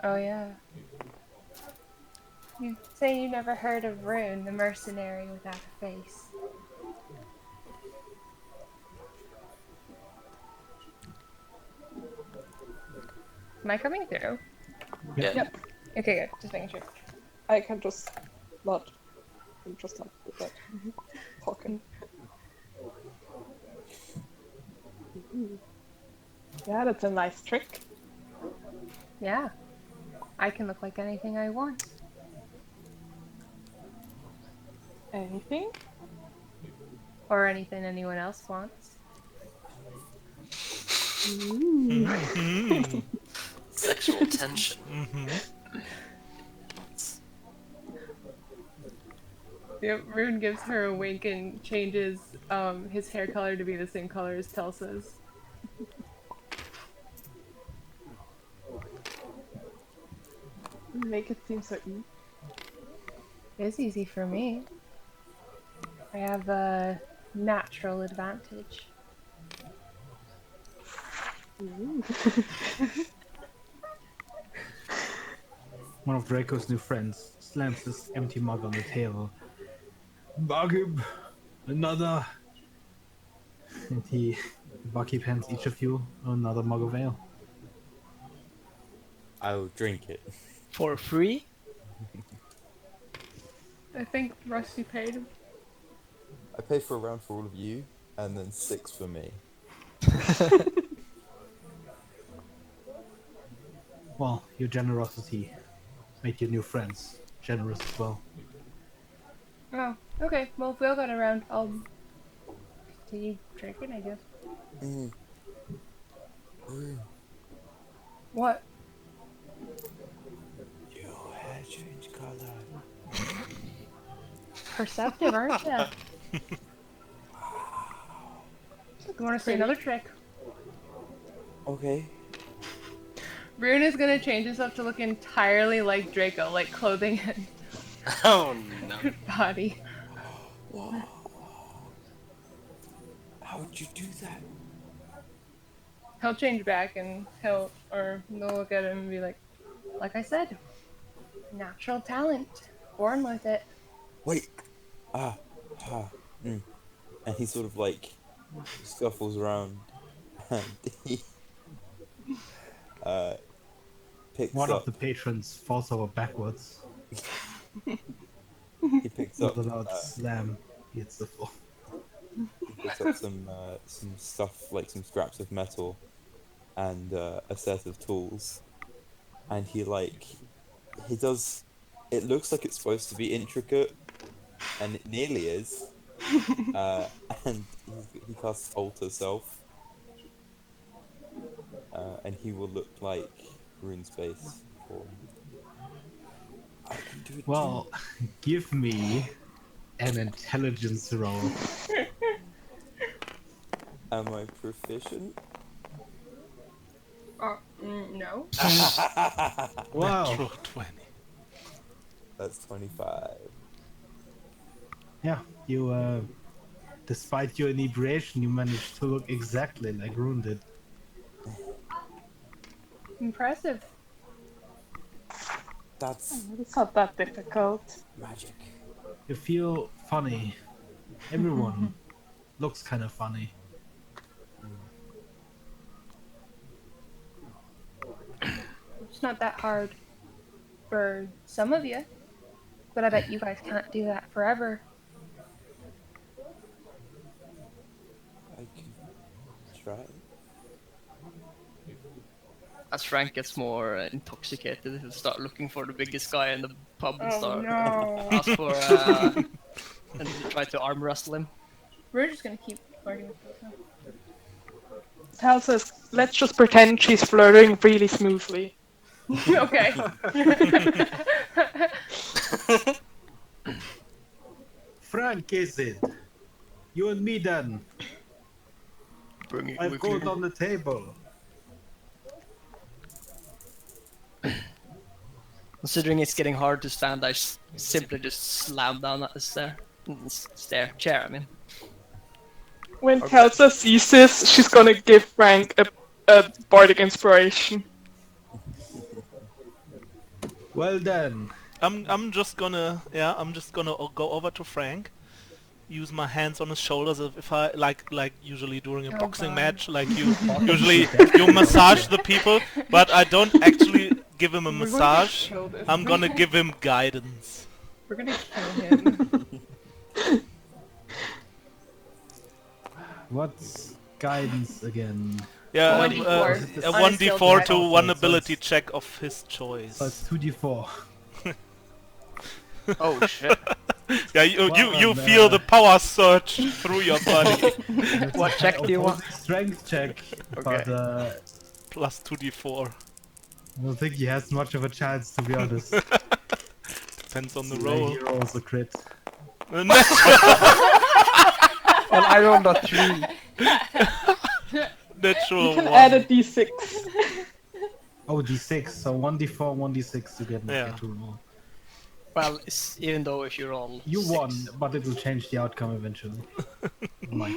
Oh yeah. You say you never heard of Rune, the mercenary without a face. Am I coming through? Yeah. Yep. Okay, good. Just making sure. I can just not. I'm just not with that talking. Ooh. Yeah, that's a nice trick. Yeah. I can look like anything I want. Anything? Or anything anyone else wants. Ooh. Mhm. Sexual tension. Mhm. Yep, Rune gives her a wink and changes his hair color to be the same color as Telsa's. Make it seem so easy. It's easy for me. I have a natural advantage. Ooh. One of Draco's new friends slams this empty mug on the table. Barkeep, another. And the barkeep hands each of you another mug of ale. I'll drink it. For free? I think Rusty paid him. I pay for a round for all of you, and then 6 for me. Well, your generosity made your new friends generous as well. Oh, okay. Well, if we all got around, I'll continue drinking, I guess. Mm. Rune, What? your hair changed colour. Perceptive, aren't you? You want to see another trick? Okay. Rune is gonna change himself to look entirely like Draco, like clothing and Oh no. body. Whoa. How would you do that? He'll change back and they'll look at him and be like I said, natural talent, born with it. Wait. Ah. Ah. Mm. And he sort of like scuffles around and he uh picks One of up the patrons falls over backwards. he picks With up a loud slam, he hits the floor. he picks up some stuff like some scraps of metal and a set of tools, and he does. It looks like it's supposed to be intricate, and it nearly is. uh, and he casts Alter Self, and he will look like Runespace form. I can do it Well, give me an intelligence roll. too. Am I proficient? No. Wow. Natural 20. That's 25. Yeah, you, despite your inebriation, you managed to look exactly like Rune did. Impressive. That's It's not that difficult. magic. You feel funny. Everyone looks kind of funny. It's not that hard for some of you, but I bet you guys can't do that forever. I can try. As Frank gets more intoxicated, he'll start looking for the biggest guy in the pub and start no. ask for and try to arm wrestle him. We're just gonna keep flirting with this now. Tells us, let's just pretend she's flirting really smoothly. Okay. Frank, is it? You and me then. Bring it I've quickly. gold on the table. Considering it's getting hard to stand, I simply just slam down at the chair, I mean. When Telsa sees this, she's gonna give Frank a bardic inspiration. Well then. I'm just gonna go over to Frank, use my hands on his shoulders if I like usually during a Oh, boxing God. match, like you usually you massage the people, but I don't actually give him a We're going to massage. kill this I'm gonna man. give him guidance. We're gonna kill him. What's guidance again? Yeah, 1d4. a On a skill 1d4 check. to one So ability it's- check of his choice. So it's 2d4. Oh shit. Yeah, you Well, feel the power surge through your body. What check do you want? Strength check. But Plus 2d4. I don't think he has much of a chance, to be honest. Depends on the Like, roll. he rolls a crit. Well, I rolled a 3. Natural You can 1. add a d6. Oh, d6. So 1d4, 1d6 to get Yeah. to roll. Well, even though if you roll You 6, won, but it will change the outcome eventually. Like,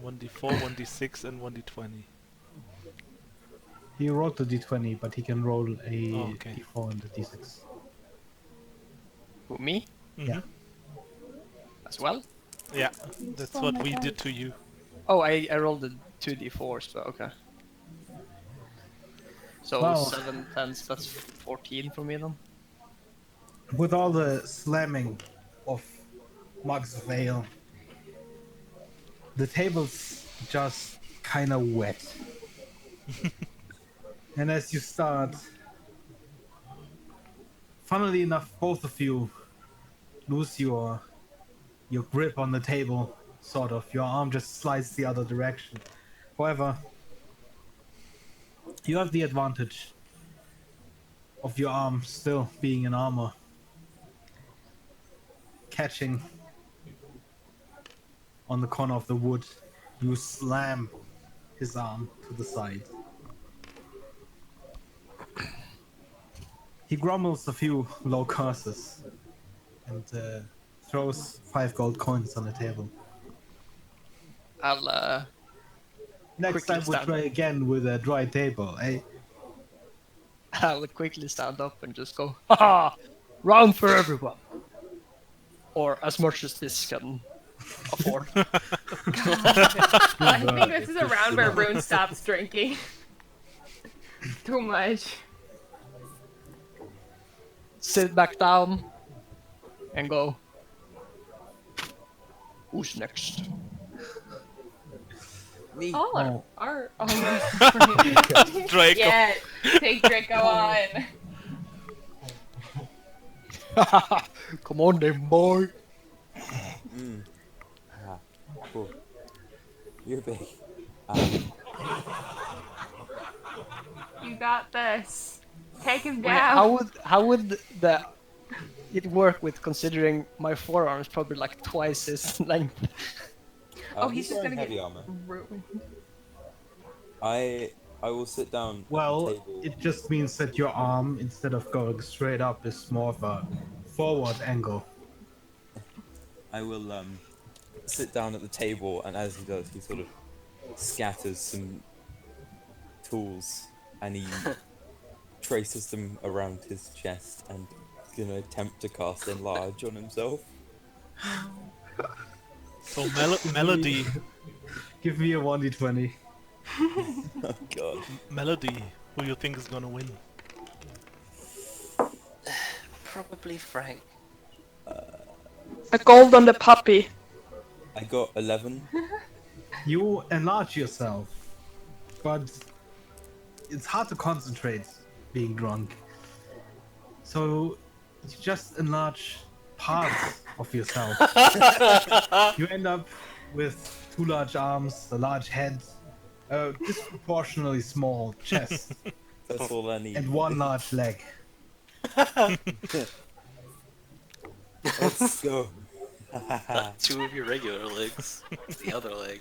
1d4, 1d6, and 1d20. he rolled the d20, but he can roll a Oh, okay. d4 and a d6. who, me? Yeah. As well? Yeah, that's what we did to you. Oh, I rolled the 2d4s, but okay. So Wow. 7 10s, that's 14 for me then. With all the slamming of mugs of ale, the table's just kind of wet. And as you start, funnily enough, both of you lose your grip on the table, sort of. Your arm just slides the other direction. However, you have the advantage of your arm still being in armor. Catching on the corner of the wood, you slam his arm to the side. He grumbles a few low curses and throws 5 gold coins on the table. I'll Next quickly time we'll stand try up. again with a dry table, eh? I'll quickly stand up and just go, haha! Round for everyone! Or as much as this can afford. I think this is a round where Rune stops drinking. Too much. Sit back down and go, who's next? Me. Oh, our Draco. yeah, take Draco on. Come on then, boy! Cool. You're big. You got this. Take him Wait, down. how would it work with considering my forearm is probably like twice his length? Oh, he's just wearing gonna heavy get armor. ruined. I will sit down Well, at the table. it just means that your arm, instead of going straight up, is more of a forward angle. I will sit down at the table, and as he does, he sort of scatters some tools, and he traces them around his chest, and is gonna attempt to cast enlarge on himself. So Melody, Give me a 1d20. Oh god. Melody, who you think is gonna win? Probably Frank. A gold on the puppy. I got 11. You enlarge yourself, but it's hard to concentrate being drunk. So you just enlarge parts of yourself. You end up with 2 large arms, a large head, a disproportionately small chest, That's all I need. and 1 large leg. Let's go. Not 2 of your regular legs. The other leg.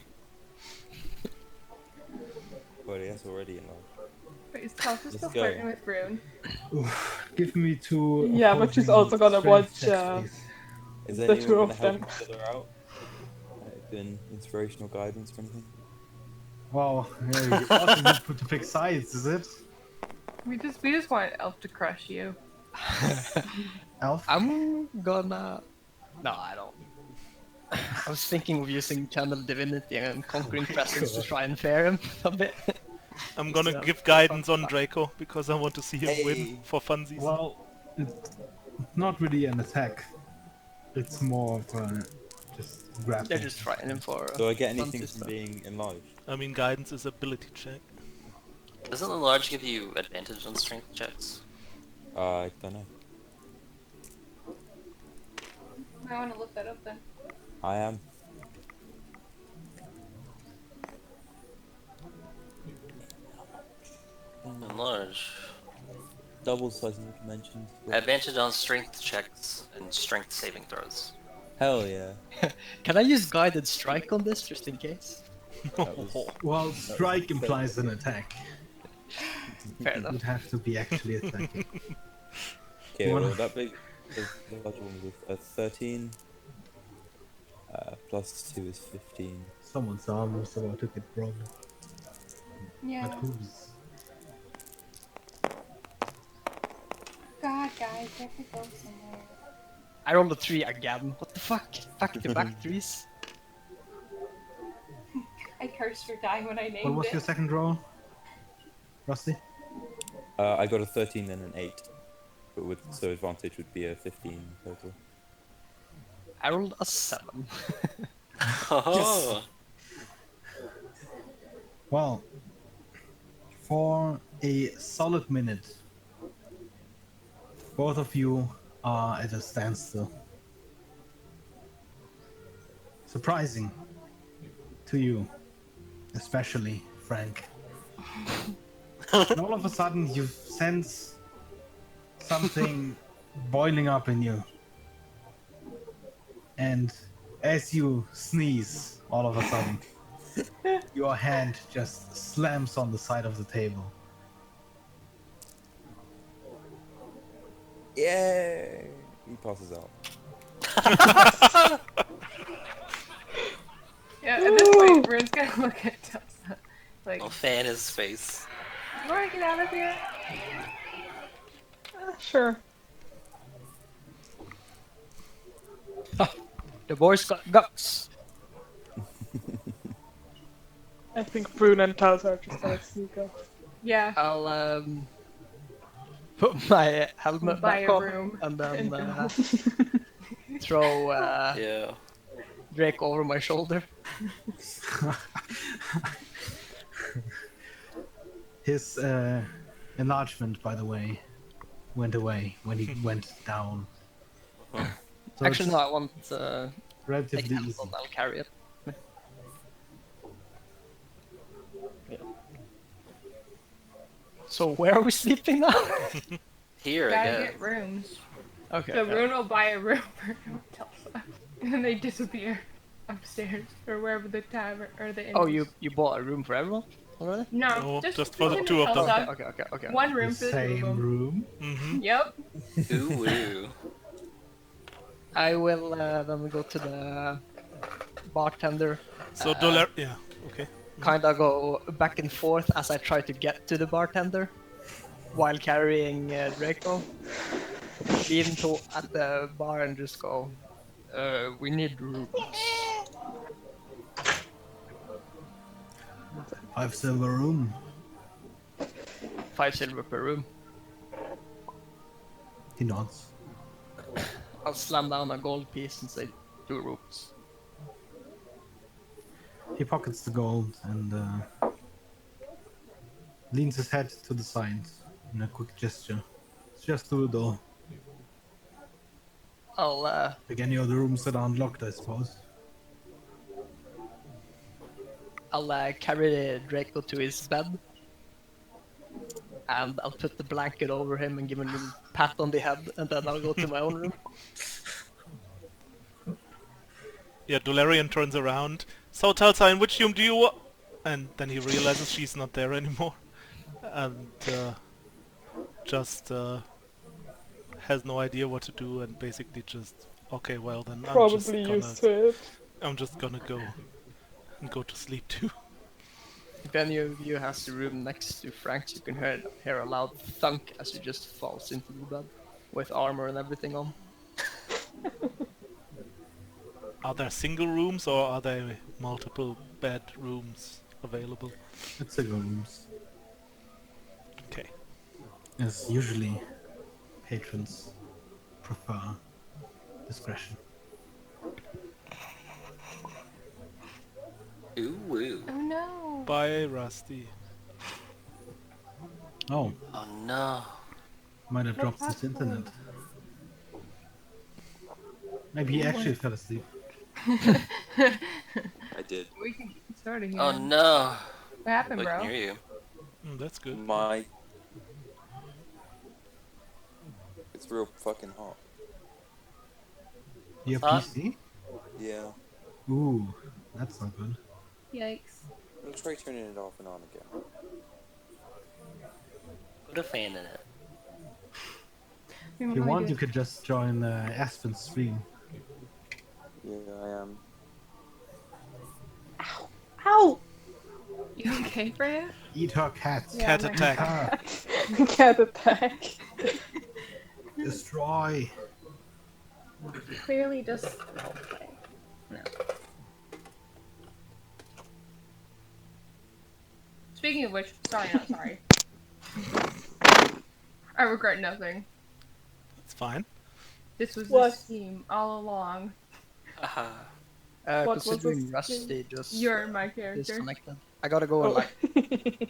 Well, that's already enlarged. But is Tasha still Let's go. flirting with Rune? Give me 2. Yeah, but she's opposing also gonna strength watch, checks, please. Is The anyone two gonna of help them. each other out? Been inspirational guidance or anything? Wow, yeah, you also need to pick sides, is it? We just want Elf to crush you. Elf? I'm gonna... No, I don't. I was thinking of using Channel Divinity and Conquering Presence to try and fair him a bit. I'm gonna So, give guidance on Draco because I want to see him Hey. win for funsies. Well, it's not really an attack. It's more of a just grappling. They're just trying him for... Do I get anything funsies from stuff. being enlarged? I mean, guidance is ability check. Doesn't enlarge give you advantage on strength checks? I don't know. I want to look that up then. I am. Enlarge. Double size like you mentioned. Advantage on strength checks and strength saving throws. Hell yeah. Can I use Guided Strike on this, just in case? That was... Well, strike implies an attack. Fair It enough. would have to be actually attacking. Okay, Well- well, that big. The large one was a 13. Plus 2 is 15. Someone's arm was about to get broken. Yeah. But whose? God, guys, I have to go somewhere. I rolled a 3 again. What the fuck? Back-to-back 3s? I cursed for dying when I named What was it. your second roll? Rusty? I got a 13 and an 8, but so advantage would be a 15 total. I rolled a 7. Oh, Well, for a solid minute, both of you are at a standstill. Surprising to you, especially Frank. And all of a sudden, you sense something boiling up in you. And as you sneeze, all of a sudden, your hand just slams on the side of the table. Yay! He passes out. Yeah, at this point, Rune's gonna look at Tulsa. Like, I'll fan his face. you wanna get out of here? Sure. The boys got guts. I think Brune and Taos are just gonna sneak off. Yeah. I'll put my helmet Buy back a on room and then and throw Yeah. Drake over my shoulder. His enlargement, by the way, went away when he went down. So Actually, it's no, I want take relatively the easy. helmet, I'll carry it. So where are we sleeping now? Here, I Gotta guess. get rooms. Okay. So yeah. Rune will buy a room for Tulsa. And then they disappear upstairs or wherever the tavern or the inn Oh, is. you bought a room for everyone already? No, No, just just for the him two and of them. Tulsa. Okay. One The room for the two of same them. room. Mm-hmm. Yep. Ooh, woo. I will then go to the bartender. So dollar. Yeah. Okay. Kinda go back and forth as I try to get to the bartender while carrying Draco. Leave him to at the bar and just go. We need rooms. 5 silver room. 5 silver per room. He nods. I'll slam down a gold piece and say 2 rooms. He pockets the gold and leans his head to the side in a quick gesture. It's just through the door. I'll Like any other rooms that are unlocked, I suppose. carry the Draco to his bed. And I'll put the blanket over him and give him a little pat on the head, and then I'll go to my own room. Yeah, Dolarian turns around. So Tulsa, in which room do you want? And then he realizes she's not there anymore. And just has no idea what to do and basically just, okay, well then Probably used to it. I'm just gonna go and go to sleep too. If any of you has the room next to Frank's, you can hear a loud thunk as he just falls into the bed with armor and everything on. Are there single rooms or are there multiple bedrooms available? It's single rooms. Okay. As usually, patrons prefer discretion. Ooh, woo. Oh no. Bye, Rusty. Oh, Oh no. might have dropped his internet. Maybe he actually fell asleep. I did. We can get started here. Oh no. What happened, I bro? can hear you. That's good. It's real fucking hot. Your Huh? PC? Yeah. Ooh, that's not good. Yikes. I'll try turning it off and on again. Put a fan in it. If you want, you could just join Aspen's stream. Yeah, I am. Ow! You okay, Freya? Eat her cat. Yeah, Cat my attack. Her. Cat attack. Destroy. Clearly just roleplay. No. Speaking of which, sorry, not sorry. I regret nothing. It's fine. This was What? the scheme all along. Haha. What was Considering this Rusty just You're my character. disconnected. I gotta go in Oh. like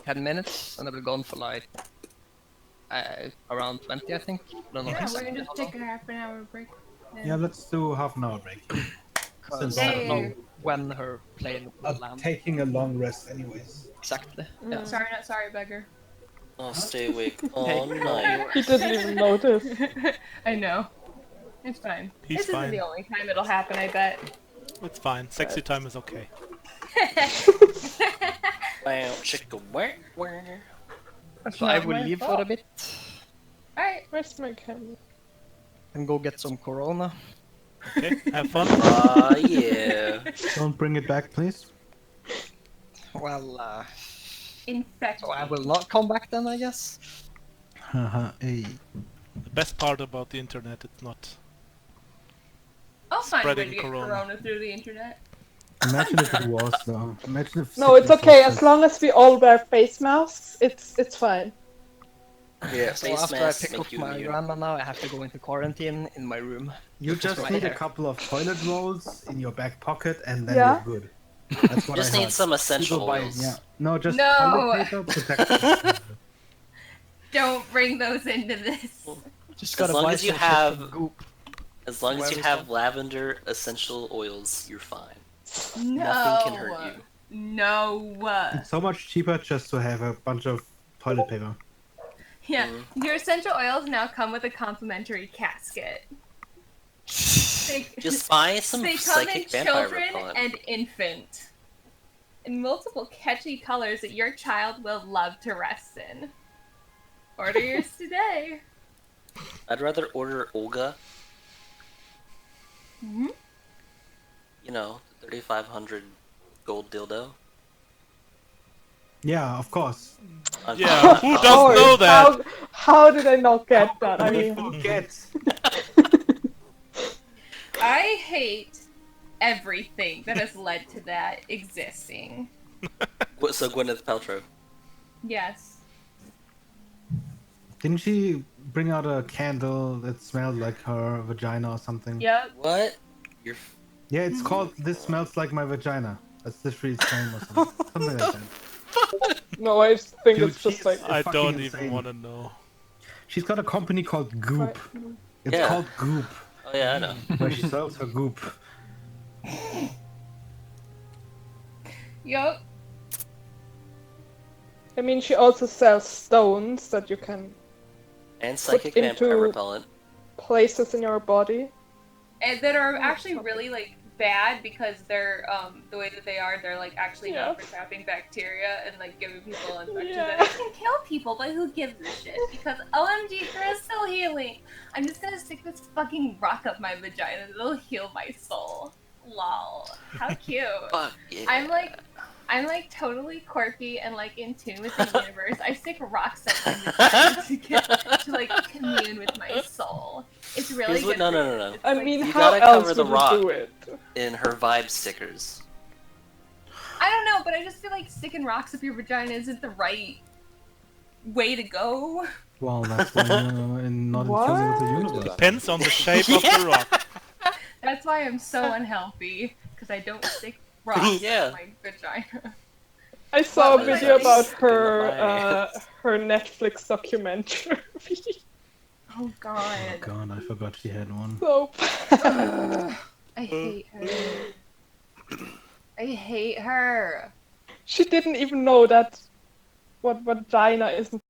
10 minutes, and I'll be gone for like around 20, I think. I don't know Yeah, we're exactly gonna just how take long, a half an hour break. then. Yeah, let's do half an hour break. 'cause Yeah, I don't know yeah. when her plane will land. Taking a long rest anyways. Exactly. Yeah. Sorry, not sorry, beggar. I'll stay awake all Take night. He didn't even notice. I know. It's fine. He's this isn't fine. the only time it'll happen, I bet. It's fine. Sexy time is okay. Wow, chicka wah, wah. So I not will my leave for fault. a bit Alright. Where's my camera? and go get some Corona. Okay, have fun. Yeah. Don't bring it back, please. Well, Infect. so I will not come back then, I guess. Haha, hey. The best part about the internet, it's not. I'll find a way to spreading get corona. corona through the internet. Imagine if it was, though. Imagine if. No, it's sickness okay. was As long as we all wear face masks, it's fine. Yeah, So face after I masks pick make up you my immune. grandma now, I have to go into quarantine in my room. You just my need a hair. couple of toilet rolls in your back pocket, and then Yeah. you're good. That's what Just I need heard. some essential People buy- oils. Yeah. No, just No! toilet paper protection. Don't bring those into this. Just As gotta long buy as you some shit have- from Goop. As long as Where you is have that? lavender essential oils, you're fine. No. Nothing can hurt you. No. It's so much cheaper just to have a bunch of toilet paper. Yeah, your essential oils now come with a complimentary casket. They, Just buy some they come in psychic vampire children repellent. and infant. In multiple catchy colors that your child will love to rest in. Order yours today. I'd rather order Olga. Hmm? You know, the 3,500 gold dildo. Yeah, of course. Yeah, who Of doesn't course. know that? How did I not get that? I mean, Forget. I hate everything that has led to that existing. So Gwyneth Paltrow. Yes. Didn't she bring out a candle that smelled like her vagina or something? Yep. What? You're Yeah, it's called "This Smells Like My Vagina." That's literally its name or something. Something like that. no, I think Dude, it's just she's- like. I fucking don't insane. even want to know. She's got a company called Goop. It's Yeah. called Goop, Oh yeah, I know. where she sells her goop. Yup. I mean, she also sells stones that you can And psychic into- vampire repellent. places in your body. And that are actually really like bad because they're the way that they are, they're like actually Yeah. not for trapping bacteria and like giving people infections Yeah. that can kill people, but who gives a shit? Because OMG, crystal healing. I'm just gonna stick this fucking rock up my vagina. It'll heal my soul. Lol. How cute. Fuck yeah. I'm like totally quirky and like in tune with the universe. I stick rocks up my vagina to get to like commune with my soul. It's really Here's what- good. no. I Like, mean, you how gotta else cover the would you rock. do it? In her vibe stickers. I don't know, but I just feel like sticking rocks up your vagina isn't the right way to go. Well, that's why you're not in What? tune with the universe. Depends on the shape of the rock. That's why I'm so unhealthy, because I don't stick rocks Yeah. up my vagina. I saw a What was video I about thinking? her Netflix documentary. Oh Oh god. god, I forgot she had one. so Ugh. I hate her. I hate her. she didn't even know that what vagina isn't